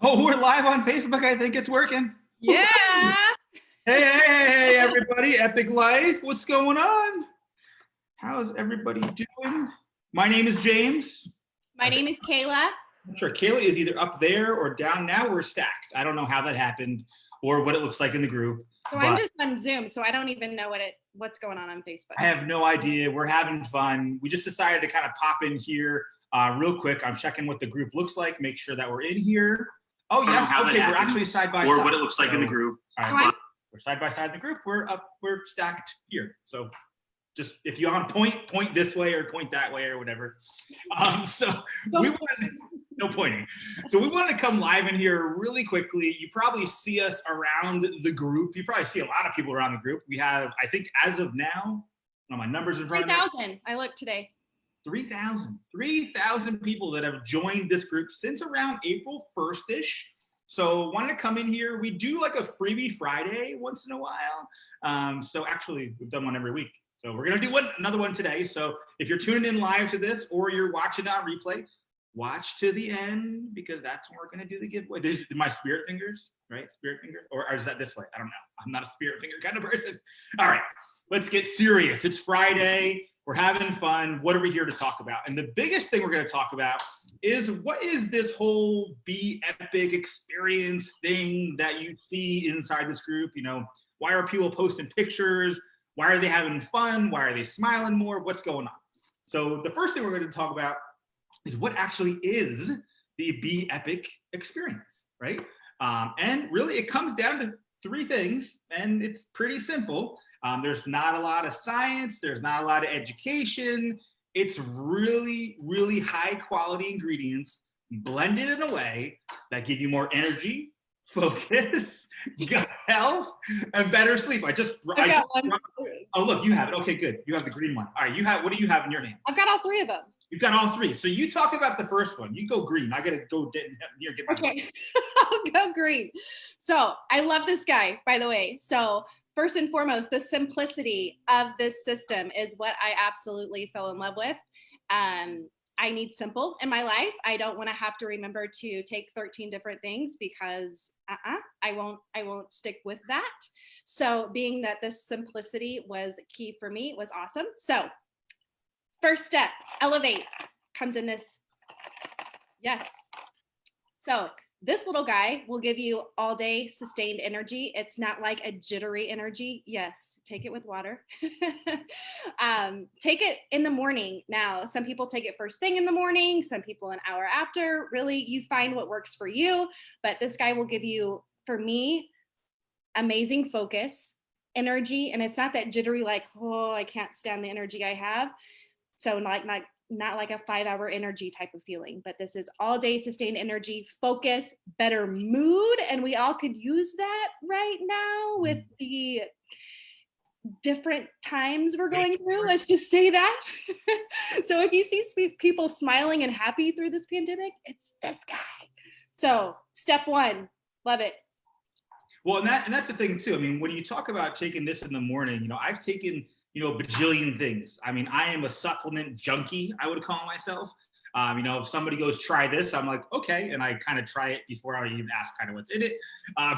Oh, we're live on Facebook. I think it's working. Yeah. Hey, everybody. Epic Life. What's going on? How's everybody doing? My name is James. My name is Kayla. I'm sure Kayla is either up there or down now. We're stacked. I don't know how that happened or what it looks like in the group. So I'm just on Zoom, so I don't even know what's going on Facebook. I have no idea. We're having fun. We just decided to kind of pop in here real quick. I'm checking what the group looks like, make sure that we're in here. Oh, yes. Okay, we're actually side by side. Or what it looks like in the group. All right, we're side by side in the group. We're stacked here. So just if you want to point this way or point that way or whatever. No pointing. So we wanted to come live in here really quickly. You probably see us around the group. You probably see a lot of people around the group. We have, I think as of now, my numbers in front of me. 3,000. I looked today. 3,000 people that have joined this group since around April 1st-ish. So wanted to come in here. We do like a freebie Friday once in a while. So actually we've done one every week. So we're gonna do another one today. So if you're tuning in live to this or you're watching on replay, watch to the end because that's when we're gonna do the giveaway. This is my spirit fingers, right? Spirit fingers, or is that this way? I don't know. I'm not a spirit finger kind of person. All right, let's get serious. It's Friday. We're having fun. What are we here to talk about? And the biggest thing we're going to talk about is what is this whole Be Epic experience thing that you see inside this group? You know, why are people posting pictures? Why are they having fun? Why are they smiling more? What's going on? So the first thing we're going to talk about is what actually is the Be Epic experience, right? And really it comes down to three things, and it's pretty simple. There's not a lot of science. There's not a lot of education. It's really, really high quality ingredients blended in a way that give you more energy, focus, gut health, and better sleep. Oh, look, you have it. Okay, good. You have the green one. All right, what do you have in your hand? I've got all three of them. You've got all three. So you talk about the first one. You go green. I got to go get my Okay, I'll go green. So I love this guy, by the way. So first and foremost, the simplicity of this system is what I absolutely fell in love with. I need simple in my life. I don't want to have to remember to take 13 different things because I won't stick with that. So being that this simplicity was key for me was awesome. So first step, elevate, comes in this. Yes. So this little guy will give you all day sustained energy. It's not like a jittery energy. Yes, take it with water. Take it in the morning. Now, some people take it first thing in the morning, some people an hour after. Really, you find what works for you. But this guy will give you, for me, amazing focus, energy. And it's not that jittery, like, oh, I can't stand the energy I have. So not like a 5-hour energy type of feeling, but this is all day sustained energy, focus, better mood. And we all could use that right now with the different times we're going through. Let's just say that. So if you see people smiling and happy through this pandemic, it's this guy. So step one, love it. Well, and that's the thing too. I mean, when you talk about taking this in the morning, I've taken bajillion things. I mean, I am a supplement junkie, I would call myself. If somebody goes, try this, I'm like, okay. And I kind of try it before I even ask kind of what's in it.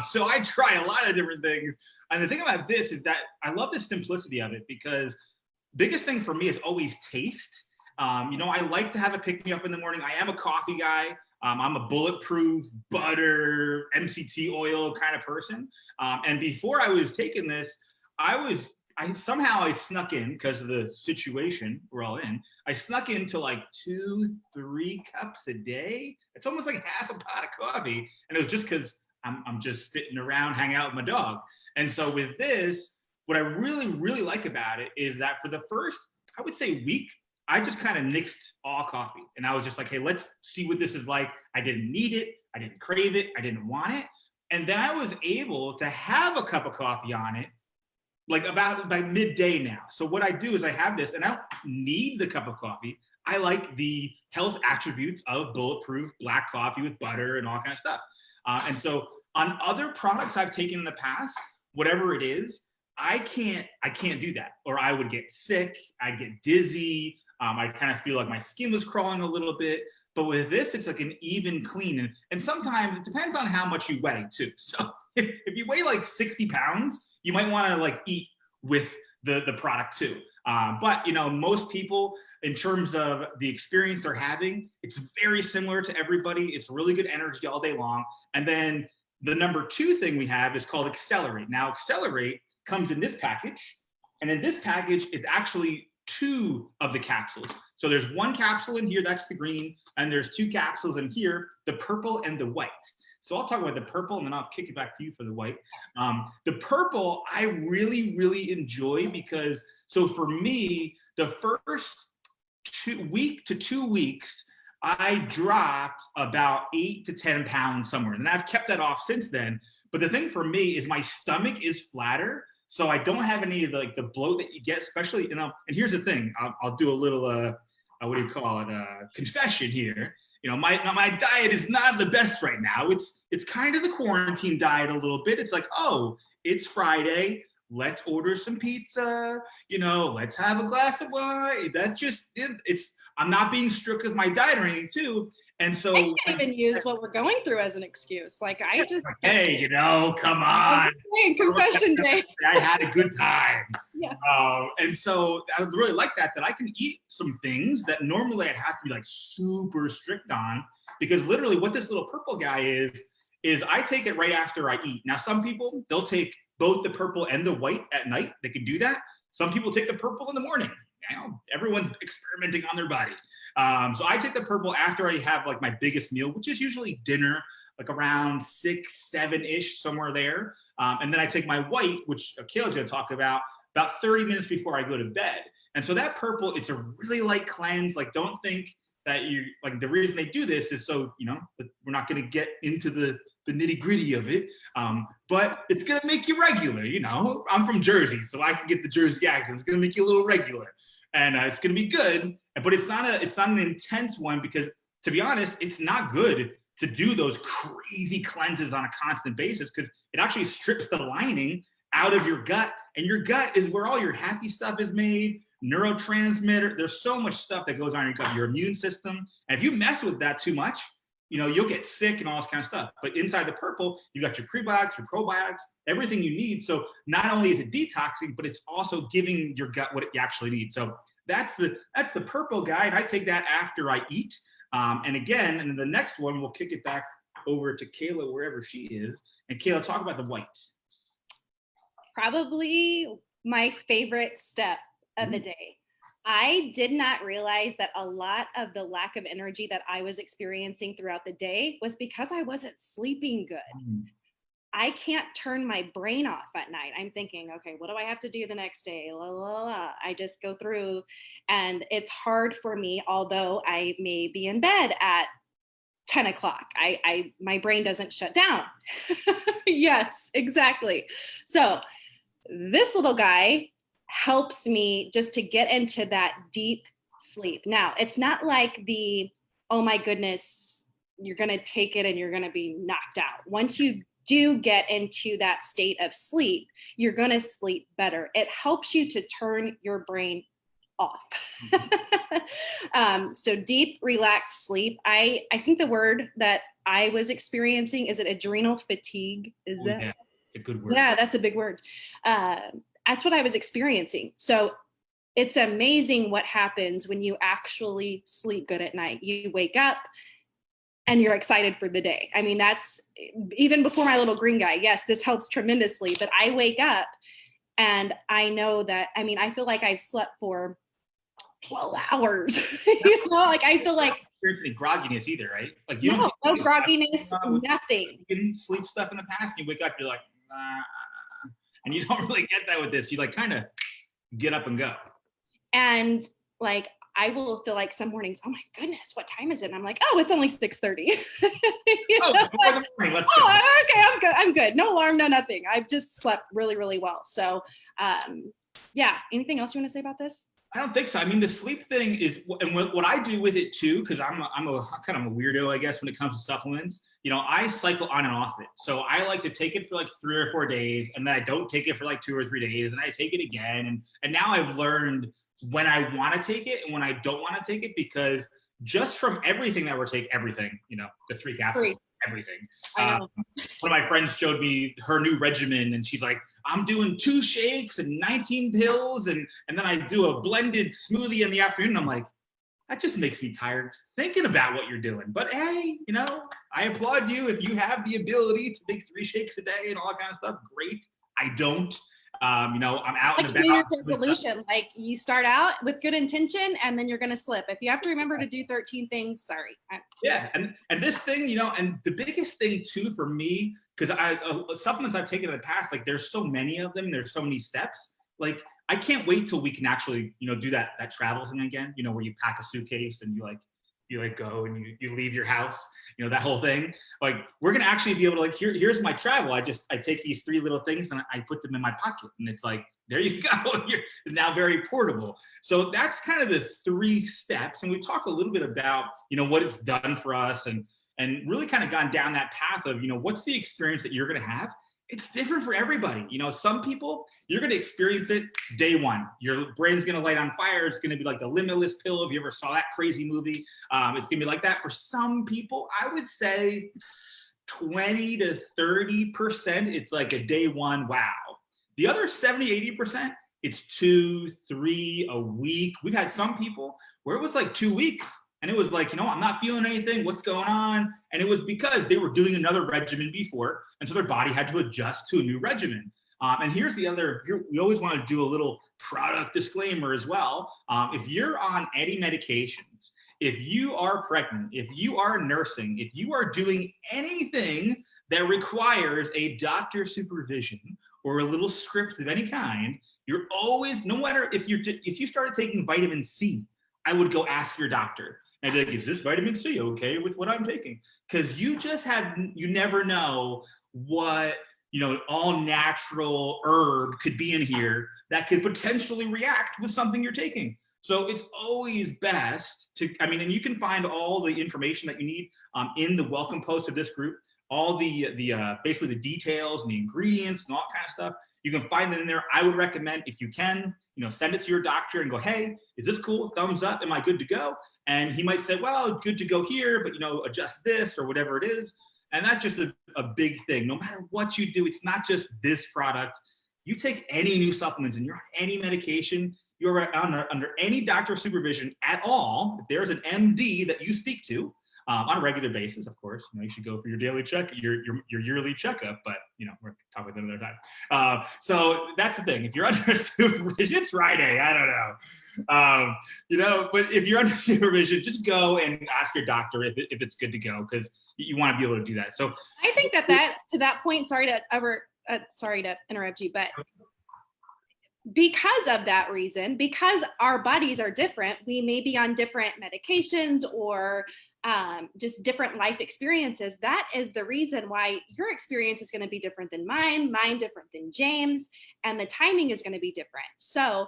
So I try a lot of different things. And the thing about this is that I love the simplicity of it because biggest thing for me is always taste. I like to have a pick me up in the morning. I am a coffee guy. I'm a bulletproof butter, MCT oil kind of person. And before I was taking this, I snuck in because of the situation we're all in. I snuck into like 2-3 cups a day. It's almost like half a pot of coffee. And it was just because I'm just sitting around hanging out with my dog. And so with this, what I really, really like about it is that for the first, I would say week, I just kind of nixed all coffee. And I was just like, hey, let's see what this is like. I didn't need it. I didn't crave it. I didn't want it. And then I was able to have a cup of coffee on it like about by midday now. So what I do is I have this and I don't need the cup of coffee. I like the health attributes of bulletproof black coffee with butter and all kind of stuff. And so on other products I've taken in the past, whatever it is, I can't do that, or I would get sick, I'd get dizzy. I kind of feel like my skin was crawling a little bit. But with this, it's like an even clean. And sometimes it depends on how much you weigh too. So if you weigh like 60 pounds, you might want to like eat with the product too. But you know, most people, in terms of the experience they're having, it's very similar to everybody. It's really good energy all day long. And then the number 2 thing we have is called Accelerate. Now, Accelerate comes in this package, and in this package is actually 2 of the capsules. So there's 1 capsule in here, that's the green, and there's 2 capsules in here, the purple and the white. So I'll talk about the purple, and then I'll kick it back to you for the white. The purple I really, really enjoy because, so for me, the first 2 weeks, I dropped about 8 to 10 pounds somewhere, and I've kept that off since then. But the thing for me is my stomach is flatter, so I don't have any of the bloat that you get, especially, you know. And here's the thing: I'll do a little what do you call it? Confession here. You know, my diet is not the best right now. It's kind of the quarantine diet a little bit. It's like, oh, it's Friday. Let's order some pizza. You know, let's have a glass of wine. That's just it. I'm not being strict with my diet or anything too. And so I can't even use what we're going through as an excuse. Like I just hey, you know, come on. Confession day. I had a good time. Yeah. And so I was really like that I can eat some things that normally I'd have to be like super strict on, because literally what this little purple guy is I take it right after I eat. Now, some people, they'll take both the purple and the white at night. They can do that. Some people take the purple in the morning. You know, everyone's experimenting on their body. So I take the purple after I have like my biggest meal, which is usually dinner, like around 6, 7-ish, somewhere there. And then I take my white, which Kayla's going to talk about 30 minutes before I go to bed. And so that purple, it's a really light cleanse. Like, don't think that you, like, the reason they do this is so, you know, we're not going to get into the nitty gritty of it. But it's going to make you regular. You know, I'm from Jersey, so I can get the Jersey accent. It's going to make you a little regular. And it's going to be good, but it's not an intense one, because, to be honest, it's not good to do those crazy cleanses on a constant basis, because it actually strips the lining out of your gut, and your gut is where all your happy stuff is made, neurotransmitter. There's so much stuff that goes on in your gut, your immune system. And if you mess with that too much, you know, you'll get sick and all this kind of stuff. But inside the purple, you got your prebiotics, your probiotics, everything you need. So not only is it detoxing, but it's also giving your gut what it actually needs. So that's the purple guy, and I take that after I eat. And again, and then the next one, we'll kick it back over to Kayla, wherever she is. And Kayla, talk about the white. Probably my favorite step of the day. I did not realize that a lot of the lack of energy that I was experiencing throughout the day was because I wasn't sleeping good. I can't turn my brain off at night. I'm thinking, okay, what do I have to do the next day? La, la, la. I just go through, and it's hard for me, although I may be in bed at 10 o'clock. My brain doesn't shut down. Yes, exactly. So this little guy helps me just to get into that deep sleep. Now, it's not like oh my goodness, you're going to take it and you're going to be knocked out. Once you do get into that state of sleep, you're going to sleep better. It helps you to turn your brain off. So deep, relaxed sleep. I think the word that I was experiencing, is it adrenal fatigue? Is that? Yeah, it's a good word. Yeah, that's a big word. That's what I was experiencing. So it's amazing what happens when you actually sleep good at night. You wake up and you're excited for the day. I mean, that's even before my little green guy. Yes, this helps tremendously, but I wake up and I know that, I mean, I feel like I've slept for 12 hours. You know, like I feel like There's any grogginess either, right? Like you no don't grogginess, nothing. You can sleep stuff in the past, and you wake up, you're like, and you don't really get that with this. You like kind of get up and go. And like, I will feel like some mornings, oh my goodness, what time is it? And I'm like, oh, it's only 6:30. Like, let's go. Okay, I'm good. No alarm, no nothing. I've just slept really, really well. So yeah, anything else you want to say about this? I don't think so. I mean, the sleep thing is, and what I do with it too, because I'm a kind of a weirdo, I guess, when it comes to supplements. You know, I cycle on and off it. So I like to take it for like 3 or 4 days, and then I don't take it for like 2 or 3 days, and I take it again. And now I've learned when I want to take it and when I don't want to take it, because just from everything that we're taking, everything, the 3 capsules, everything. I know. One of my friends showed me her new regimen, and she's like, I'm doing 2 shakes and 19 pills, and then I do a blended smoothie in the afternoon. I'm like, that just makes me tired thinking about what you're doing. But hey, I applaud you. If you have the ability to make 3 shakes a day and all that kind of stuff, great. I don't. I'm out and about. New Year's resolution, like you start out with good intention and then you're going to slip. If you have to remember to do 13 things, sorry. Yeah, and this thing, and the biggest thing too for me, because supplements I've taken in the past, like there's so many of them, there's so many steps. Like I can't wait till we can actually, do that travel thing again. Where you pack a suitcase and you go and you leave your house. That whole thing. Like we're gonna actually be able to here's my travel. I take these 3 little things and I put them in my pocket, and it's like, there you go. It's now very portable. So that's kind of the 3 steps. And we talk a little bit about what it's done for us, and really kind of gone down that path of what's the experience that you're gonna have. It's different for everybody. Some people, you're going to experience it day 1. Your brain's going to light on fire. It's going to be like the Limitless pill. If you ever saw that crazy movie, it's going to be like that. For some people, I would say 20 to 30%, it's like a day 1, wow. The other 70, 80%, it's 2, 3, a week. We've had some people where it was like 2 weeks. And it was like, I'm not feeling anything. What's going on? And it was because they were doing another regimen before. And so their body had to adjust to a new regimen. And here's the other, we always want to do a little product disclaimer as well. If you're on any medications, if you are pregnant, if you are nursing, if you are doing anything that requires a doctor's supervision or a little script of any kind, you're always, no matter if you started taking vitamin C, I would go ask your doctor. And be like, is this vitamin C okay with what I'm taking? Because you never know what, all natural herb could be in here that could potentially react with something you're taking. So it's always best and you can find all the information that you need in the welcome post of this group, all the basically the details and the ingredients and all kind of stuff. You can find it in there. I would recommend, if you can, send it to your doctor and go, hey, is this cool? Thumbs up. Am I good to go? And he might say, well, good to go here, but, adjust this or whatever it is. And that's just a big thing. No matter what you do, it's not just this product. You take any new supplements and you're on any medication, you're under any doctor supervision at all. If there's an MD that you speak to, on a regular basis, of course, you should go for your daily your yearly checkup, but we're talking about that another time. So that's the thing. If you're under supervision, it's Friday, I don't know. But if you're under supervision, just go and ask your doctor if it's good to go, because you want to be able to do that. So I think that to that point, sorry to interrupt you, but because of that reason, because our bodies are different, we may be on different medications or just different life experiences. That is the reason why your experience is going to be different than mine different than James, and the timing is going to be different. So,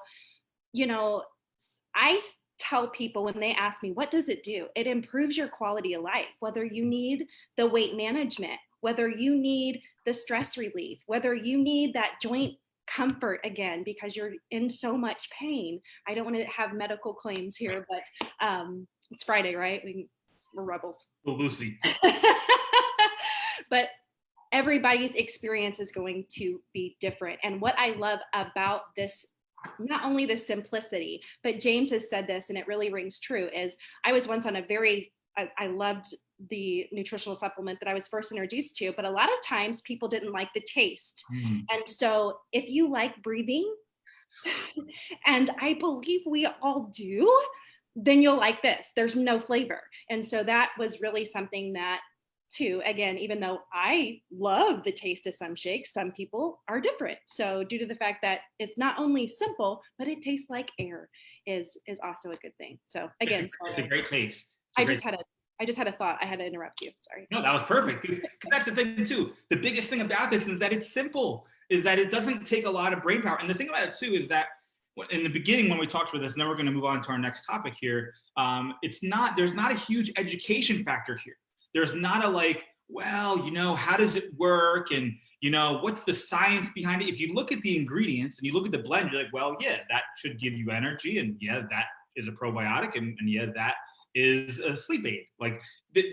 I tell people when they ask me, what does it do? It improves your quality of life, whether you need the weight management, whether you need the stress relief, whether you need that joint comfort again because you're in so much pain. I don't want to have medical claims here, but it's Friday, right? We're rebels. Well, Lucy. But everybody's experience is going to be different. And what I love about this, not only the simplicity, but James has said this and it really rings true, is I was once on I loved the nutritional supplement that I was first introduced to, but a lot of times people didn't like the taste. And so if you like breathing, and I believe we all do, then you'll like this. There's no flavor. And so that was really something that too, again, even though I love the taste of some shakes, some people are different. So due to the fact that it's not only simple, but it tastes like air is also a good thing. So again, it's a great taste. I just had a thought. I had to interrupt you. Sorry. No, that was perfect. Because that's the thing too. The biggest thing about this is that it's simple, is that it doesn't take a lot of brain power. And the thing about it too is that in the beginning, when we talked about this, and then we're going to move on to our next topic here, there's not a huge education factor here. There's not a how does it work? And, what's the science behind it? If you look at the ingredients and you look at the blend, you're like, well, yeah, that should give you energy. And yeah, that is a probiotic. And yeah, that is a sleep aid. Like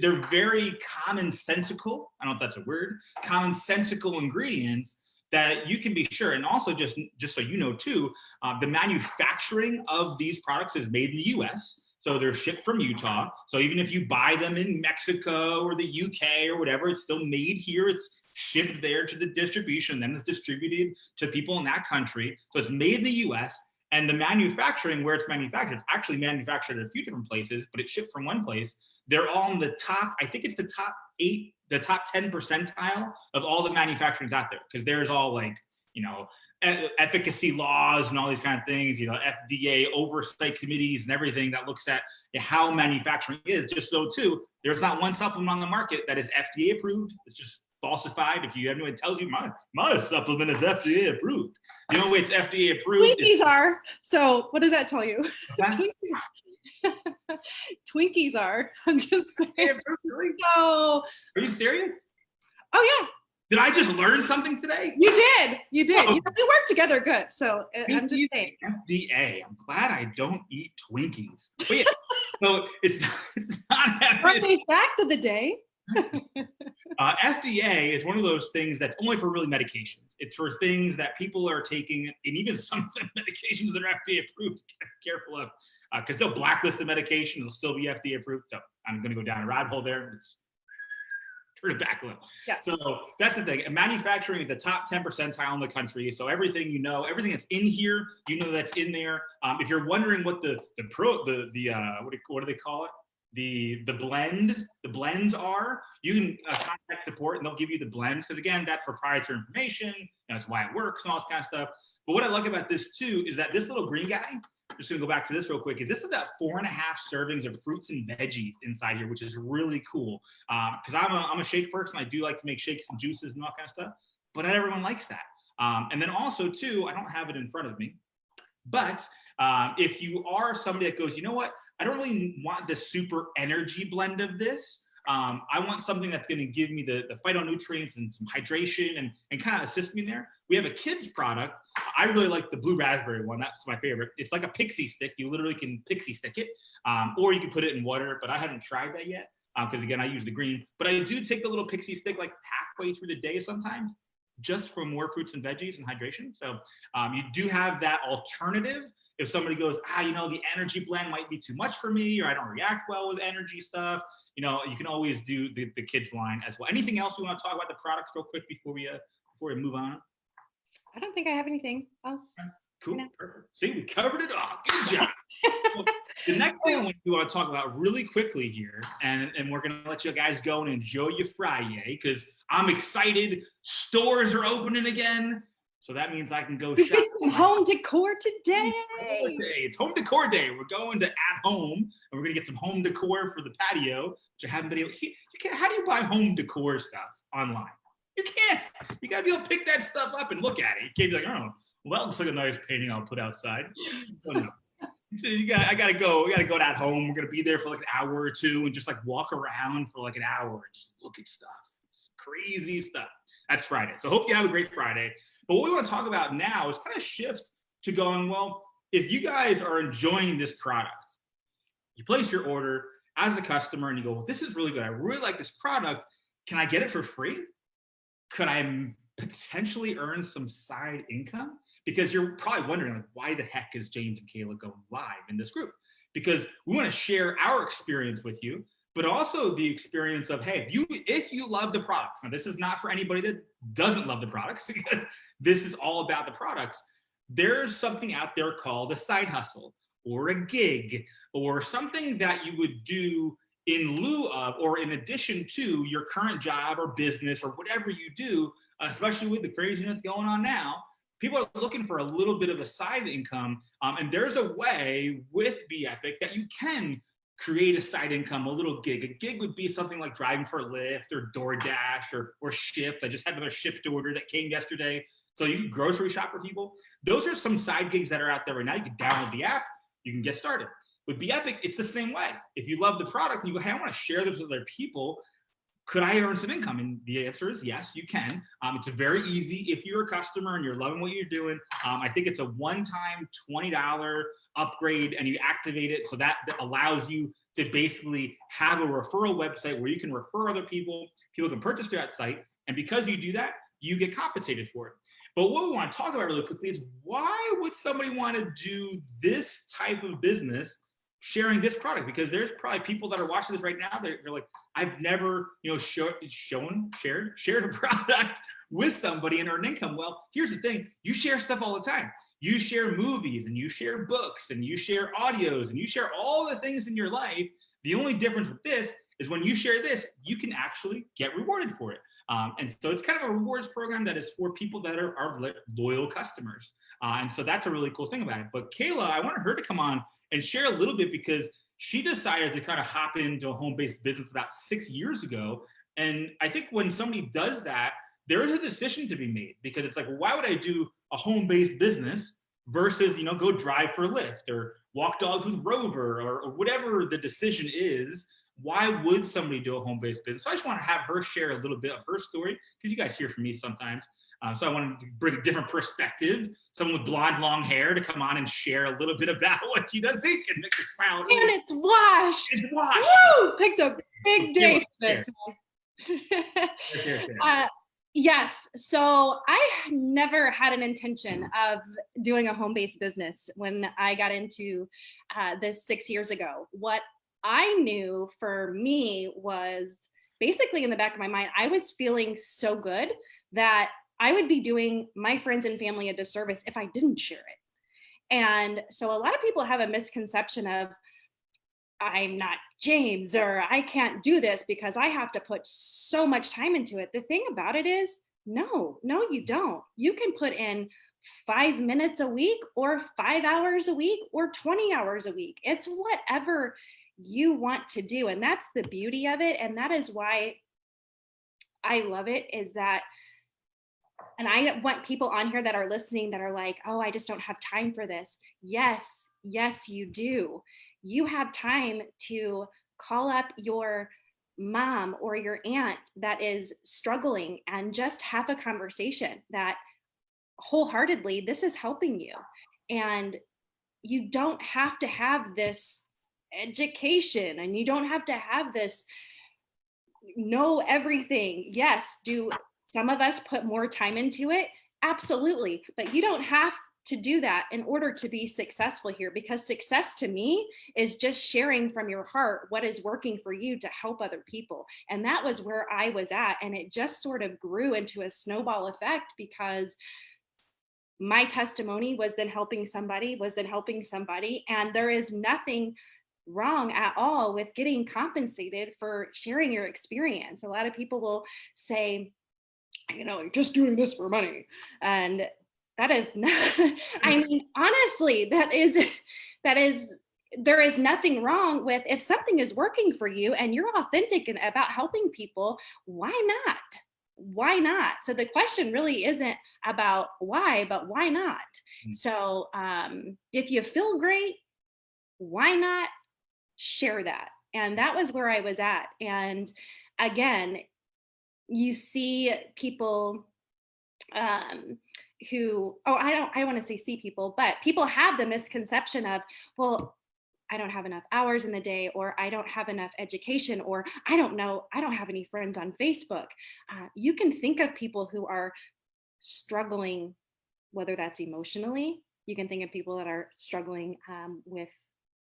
they're very commonsensical. I don't know if that's a word. Commonsensical ingredients that you can be sure. And also just so you know too, the manufacturing of these products is made in the US. So they're shipped from Utah. So even if you buy them in Mexico or the UK or whatever, it's still made here. It's shipped there to the distribution, then it's distributed to people in that country. So it's made in the US. And the manufacturing, where it's manufactured, it's actually manufactured at a few different places, but it's shipped from one place. They're all in the top, I think it's the top 8, the top 10 percentile of all the manufacturers out there. Because there's all like, you know, efficacy laws and all these kind of things, you know, FDA oversight committees and everything that looks at how manufacturing is. Just so too, there's not one supplement on the market that is FDA approved. It's just falsified. If you have anyone tells you my supplement is FDA approved, the only way it's FDA approved. Twinkies are. So what does that tell you? Twinkies are. I'm just saying. So, are you serious? Oh yeah. Did I just learn something today? You did. You did. Oh. You know, we work together good. So I'm just saying. FDA. I'm glad I don't eat Twinkies. But yeah, so it's not Birthday fact of the day. FDA is one of those things that's only for really medications. It's for things that people are taking, and even some of the medications that are FDA approved, careful of, because they'll blacklist the medication, it'll still be FDA approved. So I'm going to go down a rabbit hole there. Let's turn it back a little. Yeah. So that's the thing. Manufacturing is the top 10 percentile in the country. So everything you know, everything that's in here, you know that's in there. If you're wondering what what do they call it? The blends are, you can contact support and they'll give you the blends, because again, that's proprietary information, that's why it works and all this kind of stuff. But what I like about this too is that this little green guy, just gonna go back to this real quick, is this is about 4.5 servings of fruits and veggies inside here, which is really cool. Because I'm a shake person. I do like to make shakes and juices and all kind of stuff, but not everyone likes that. And then also too, I don't have it in front of me, but if you are somebody that goes, you know what, I don't really want the super energy blend of this. I want something that's going to give me the phytonutrients and some hydration and kind of assist me there. We have a kid's product. I really like the blue raspberry one. That's my favorite. It's like a pixie stick. You literally can pixie stick it, or you can put it in water, but I haven't tried that yet because again, I use the green. But I do take the little pixie stick like halfway through the day sometimes, just for more fruits and veggies and hydration. So you do have that alternative. If somebody goes, you know, the energy blend might be too much for me, or I don't react well with energy stuff, you know, you can always do the kids line as well. Anything else we want to talk about the products real quick before we move on? I don't think I have anything else. Cool. Perfect. See, we covered it all. Good job. So, the next thing we want to talk about really quickly here, and we're going to let you guys go and enjoy your Friday, because I'm excited. Stores are opening again. So that means I can go shop. Some home decor today. It's home decor day. We're going to At Home, and we're going to get some home decor for the patio, which I haven't been able to. How do you buy home decor stuff online? You can't. You got to be able to pick that stuff up and look at it. You can't be like, oh, well, that looks like a nice painting I'll put outside. Oh, no. So I gotta go. We gotta go to At Home. We're gonna be there for like an hour or two and just like walk around for like an hour and just look at stuff. It's crazy stuff. That's Friday. So hope you have a great Friday. But what we want to talk about now is kind of shift to going, well, if you guys are enjoying this product, you place your order as a customer and you go, well, this is really good. I really like this product. Can I get it for free? Could I potentially earn some side income? Because you're probably wondering, like, why the heck is James and Kayla going live in this group? Because we want to share our experience with you, but also the experience of, hey, if you love the products. Now, this is not for anybody that doesn't love the products, because this is all about the products. There's something out there called a side hustle or a gig or something that you would do in lieu of or in addition to your current job or business or whatever you do, especially with the craziness going on now. People are looking for a little bit of a side income, and there's a way with Be Epic that you can create a side income, a little gig. A gig would be something like driving for Lyft or DoorDash or Shipt. I just had another Shipt order that came yesterday. So you can grocery shop for people. Those are some side gigs that are out there right now. You can download the app, you can get started. With Be Epic, it's the same way. If you love the product and you go, hey, I want to share this with other people, could I earn some income? And the answer is yes, you can. It's very easy. If you're a customer and you're loving what you're doing, I think it's a one-time $20 upgrade and you activate it. So that allows you to basically have a referral website where you can refer other people, people can purchase through that site. And because you do that, you get compensated for it. But what we want to talk about really quickly is why would somebody want to do this type of business sharing this product? Because there's probably people that are watching this right now, they're like, I've never, shared a product with somebody and earned income. Well, here's the thing, you share stuff all the time. You share movies and you share books and you share audios and you share all the things in your life. The only difference with this is when you share this, you can actually get rewarded for it. And so it's kind of a rewards program that is for people that are loyal customers. And so that's a really cool thing about it. But Kayla, I wanted her to come on and share a little bit because she decided to kind of hop into a home-based business about 6 years ago. And I think when somebody does that, there is a decision to be made because it's like, well, why would I do a home-based business versus, go drive for Lyft or walk dogs with Rover or whatever the decision is? Why would somebody do a home-based business? So I just want to have her share a little bit of her story because you guys hear from me sometimes. So I wanted to bring a different perspective, someone with blonde, long hair to come on and share a little bit about what she does think and make her smile. And it's washed. It's washed. Woo! Picked a big day for this. Yes. So I never had an intention of doing a home-based business when I got into this 6 years ago. What I knew for me was basically in the back of my mind, I was feeling so good that I would be doing my friends and family a disservice if I didn't share it. And so a lot of people have a misconception of, I'm not James, or I can't do this because I have to put so much time into it. The thing about it is, no, you don't. You can put in 5 minutes a week or 5 hours a week or 20 hours a week. It's whatever you want to do. And that's the beauty of it. And that is why I love it, is that, and I want people on here that are listening that are like, oh, I just don't have time for this. Yes, you do. You have time to call up your mom or your aunt that is struggling and just have a conversation that wholeheartedly, this is helping you. And you don't have to have this education and you don't have to have this know everything. Yes, do some of us put more time into it? Absolutely. But you don't have to do that in order to be successful here, because success to me is just sharing from your heart what is working for you to help other people. And that was where I was at. And it just sort of grew into a snowball effect because my testimony was then helping somebody, And there is nothing wrong at all with getting compensated for sharing your experience. A lot of people will say, you're just doing this for money. And that is not, I mean, honestly, there is nothing wrong with, if something is working for you and you're authentic about helping people, why not? Why not? So the question really isn't about why, but why not? Mm-hmm. So if you feel great, why not share that? And that was where I was at. And again, you see people who, I want to say see people, but people have the misconception of, well, I don't have enough hours in the day, or I don't have enough education, or I don't know, I don't have any friends on Facebook. You can think of people who are struggling, whether that's emotionally, you can think of people that are struggling with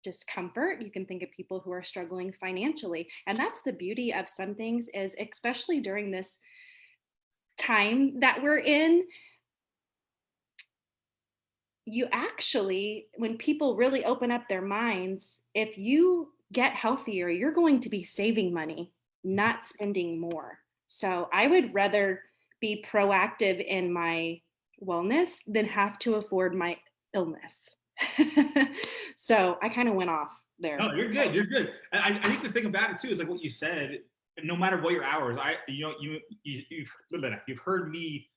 discomfort. You can think of people who are struggling financially. And that's the beauty of some things, is especially during this time that we're in, you actually, when people really open up their minds, if you get healthier, you're going to be saving money, not spending more. So I would rather be proactive in my wellness than have to afford my illness. So I kind of went off there. No, you're good. You're good. I think the thing about it too is like what you said. No matter what your hours, you've heard me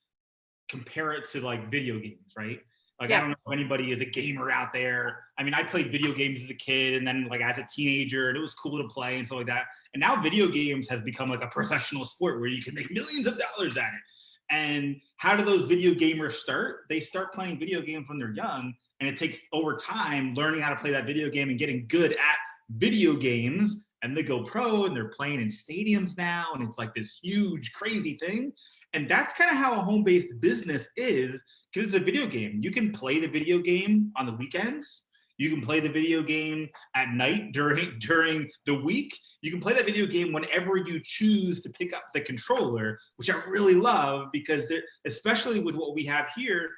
compare it to like video games, right? Like, yeah. I don't know if anybody is a gamer out there. I mean, I played video games as a kid and then like as a teenager, and it was cool to play and stuff like that. And now video games has become like a professional sport where you can make millions of dollars at it. And how do those video gamers start? They start playing video games when they're young, and it takes over time learning how to play that video game and getting good at video games, and they go pro and they're playing in stadiums now, and it's like this huge, crazy thing. And that's kind of how a home-based business is, because it's a video game. You can play the video game on the weekends. You can play the video game at night during the week. You can play that video game whenever you choose to pick up the controller, which I really love, because especially with what we have here,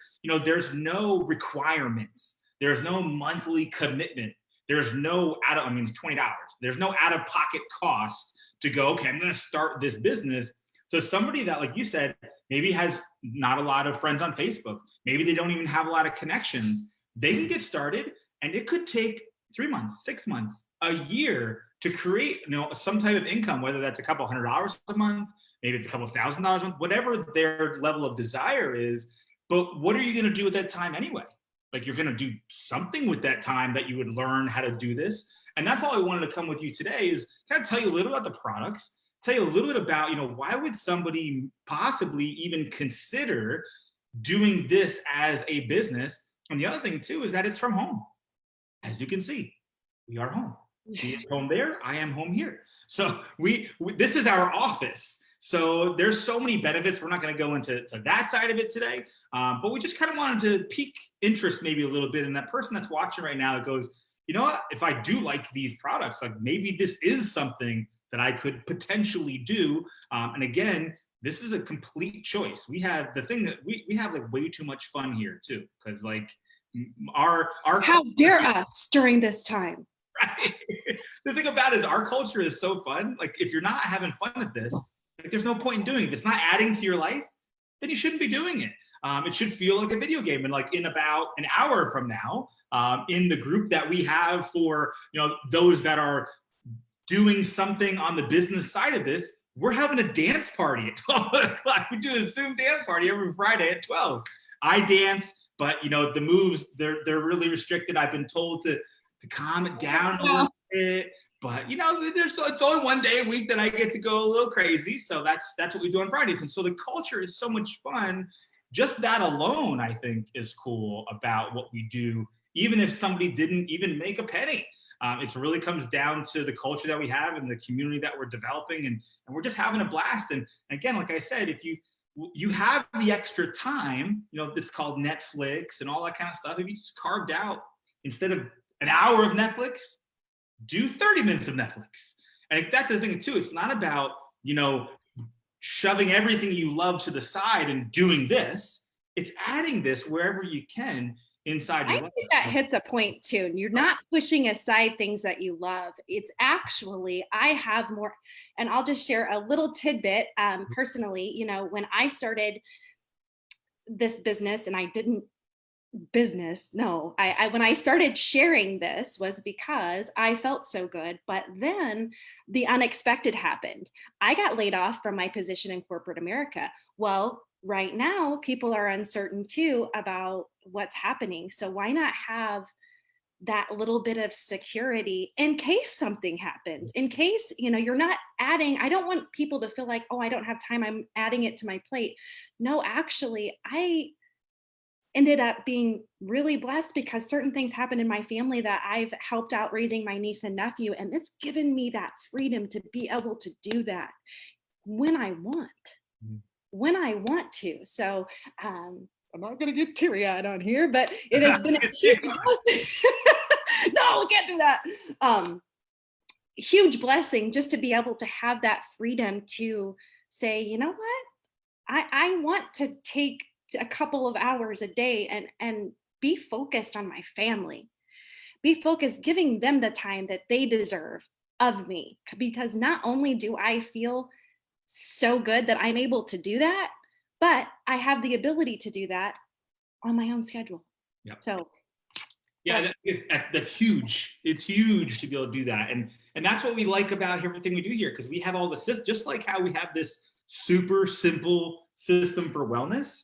there's no requirements. There's no monthly commitment. There's no it's $20. There's no out-of-pocket cost to go, okay, I'm going to start this business. So somebody that, like you said, maybe has not a lot of friends on Facebook, maybe they don't even have a lot of connections, they can get started. And it could take 3 months, 6 months, a year to create, some type of income, whether that's a couple $100 a month, maybe it's a couple $1,000 a month, whatever their level of desire is. But what are you going to do with that time anyway? Like, you're going to do something with that time that you would learn how to do this. And that's all I wanted to come with you today, is kind of tell you a little about the products, tell you a little bit about, why would somebody possibly even consider doing this as a business? And the other thing too is that it's from home. As you can see, we are home. She is home there, I am home here. So this is our office. So there's so many benefits. We're not going to go into that side of it today, but we just kind of wanted to pique interest maybe a little bit in that person that's watching right now that goes, you know what, if I do like these products, like maybe this is something that I could potentially do. And again, this is a complete choice. We have the thing that we have like way too much fun here too, because like our how dare us during this time. Right. The thing about it is our culture is so fun. Like, if you're not having fun at this, like, there's no point in doing it. If it's not adding to your life, then you shouldn't be doing it. It should feel like a video game. And like in about an hour from now, in the group that we have for those that are doing something on the business side of this, we're having a dance party at 12 o'clock. We do a Zoom dance party every Friday at 12. I dance. But the moves, they're really restricted. I've been told to calm it down a little bit. But it's only one day a week that I get to go a little crazy. So that's what we do on Fridays. And so the culture is so much fun. Just that alone, I think, is cool about what we do, even if somebody didn't even make a penny. It really comes down to the culture that we have and the community that we're developing, and we're just having a blast. And again, like I said, if you have the extra time, it's called Netflix and all that kind of stuff. If you just carved out, instead of an hour of Netflix, do 30 minutes of Netflix. And that's the thing too. It's not about, shoving everything you love to the side and doing this. It's adding this wherever you can inside your life. I think that hits a point too. You're not pushing aside things that you love. It's actually, I have more, and I'll just share a little tidbit. Personally, when I started this business, and I didn't when I started sharing this was because I felt so good, but then the unexpected happened. I got laid off from my position in corporate America. Well, right now, people are uncertain too about what's happening. So why not have that little bit of security in case something happens, in case, you're not adding, I don't want people to feel like, oh, I don't have time, I'm adding it to my plate. No, actually, I ended up being really blessed because certain things happened in my family that I've helped out raising my niece and nephew. And it's given me that freedom to be able to do that when I want. When I want to. So I'm not going to get teary-eyed on here, but it has been a huge blessing. No, we can't do that. Huge blessing just to be able to have that freedom to say, you know what? I want to take a couple of hours a day and be focused on my family. Be focused, giving them the time that they deserve of me. Because not only do I feel so good that I'm able to do that, but I have the ability to do that on my own schedule. Yep. So yeah, that's huge. It's huge to be able to do that. And that's what we like about everything we do here, because we have all the, just like how we have this super simple system for wellness,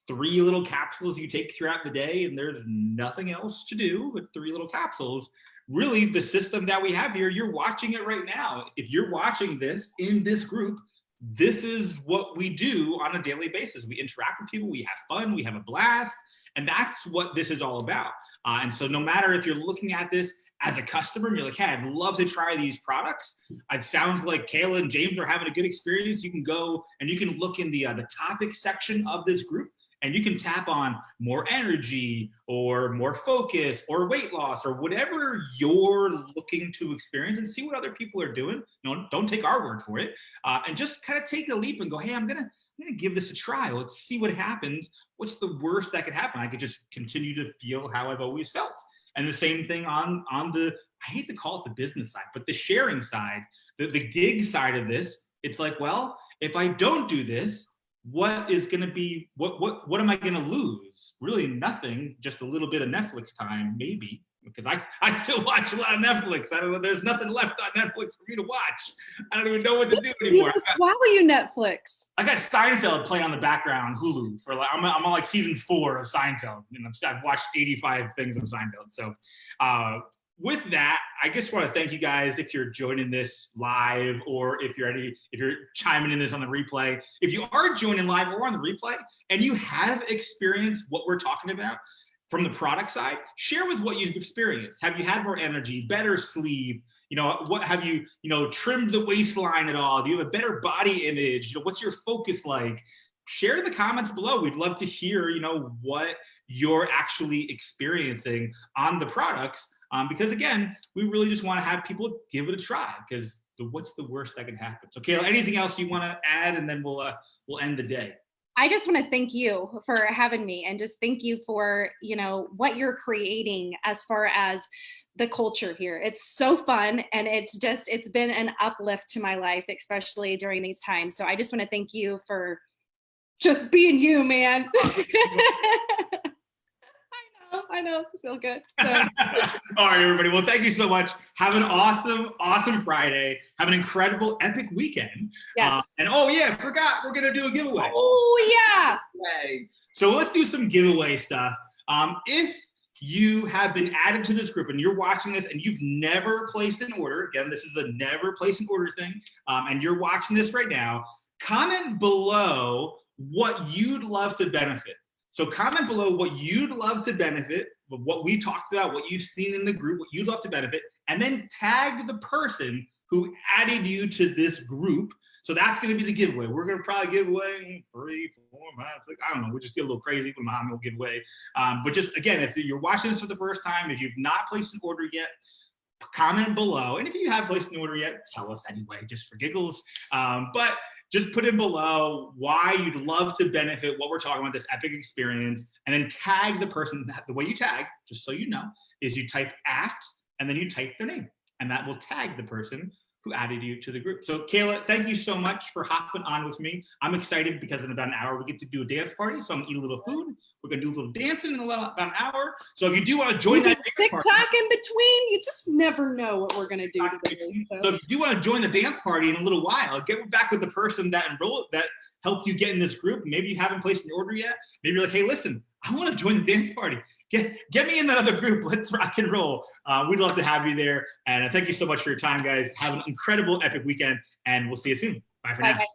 3 little capsules you take throughout the day, and there's nothing else to do but 3 little capsules. Really, the system that we have here, you're watching it right now. If you're watching this in this group, this is what we do on a daily basis. We interact with people, we have fun, we have a blast, and that's what this is all about. And so no matter if you're looking at this as a customer and you're like, hey, I'd love to try these products. It sounds like Kayla and James are having a good experience. You can go and you can look in the topic section of this group, and you can tap on more energy or more focus or weight loss or whatever you're looking to experience, and see what other people are doing. Don't take our word for it, and just kind of take a leap and go, hey, I'm gonna give this a try. Let's see what happens. What's the worst that could happen? I could just continue to feel how I've always felt. And the same thing on the, I hate to call it the business side, but the sharing side, the gig side of this. It's like, well, if I don't do this, what is going to be, what am I going to lose? Really nothing, just a little bit of Netflix time, maybe, because I still watch a lot of Netflix. I don't know, there's nothing left on Netflix for me to watch. I don't even know what to do anymore. Wow, you Netflix. I got Seinfeld playing on the background on Hulu for like, I'm on like season 4 of Seinfeld, and I've watched 85 things on Seinfeld. So with that, I just want to thank you guys if you're joining this live, or if you're chiming in this on the replay. If you are joining live or on the replay and you have experienced what we're talking about from the product side, share with what you've experienced. Have you had more energy, better sleep? What have you, trimmed the waistline at all? Do you have a better body image? What's your focus like? Share in the comments below. We'd love to hear, what you're actually experiencing on the products. Because again, we really just want to have people give it a try, because what's the worst that can happen? So Kayla, anything else you want to add, and then we'll end the day? I just want to thank you for having me, and just thank you for, what you're creating as far as the culture here. It's so fun, and it's been an uplift to my life, especially during these times. So I just want to thank you for just being you, man. I know, feel good. So. All right, everybody. Well, thank you so much. Have an awesome Friday. Have an incredible, epic weekend. Yeah. And oh yeah, forgot, we're gonna do a giveaway. Oh yeah. Yay. So let's do some giveaway stuff. If you have been added to this group and you're watching this and you've never placed an order, again, this is a never place an order thing, and you're watching this right now, comment below what you'd love to benefit. So comment below what you'd love to benefit, what we talked about, what you've seen in the group, what you'd love to benefit, and then tag the person who added you to this group. So that's going to be the giveaway. We're going to probably give away 3, 4, 5, 6, I don't know. We'll just get a little crazy with mom. We'll give away. But just again, if you're watching this for the first time, if you've not placed an order yet, comment below. And if you have placed an order yet, tell us anyway, just for giggles. But just put in below why you'd love to benefit what we're talking about, this epic experience, and then tag the person. The way you tag, just so you know, is you type @ and then you type their name, and that will tag the person who added you to the group. So Kayla, thank you so much for hopping on with me. I'm excited because in about an hour we get to do a dance party. So I'm gonna eat a little food. We're gonna do a little dancing in about an hour. So if you do want to join that dance party, TikTok in between, you just never know what we're gonna do today. So if you do want to join the dance party in a little while, get back with the person that helped you get in this group. Maybe you haven't placed an order yet. Maybe you're like, hey, listen, I want to join the dance party. Get me in that other group. Let's rock and roll. We'd love to have you there. And thank you so much for your time, guys. Have an incredible, epic weekend, and we'll see you soon. Bye for now. Bye.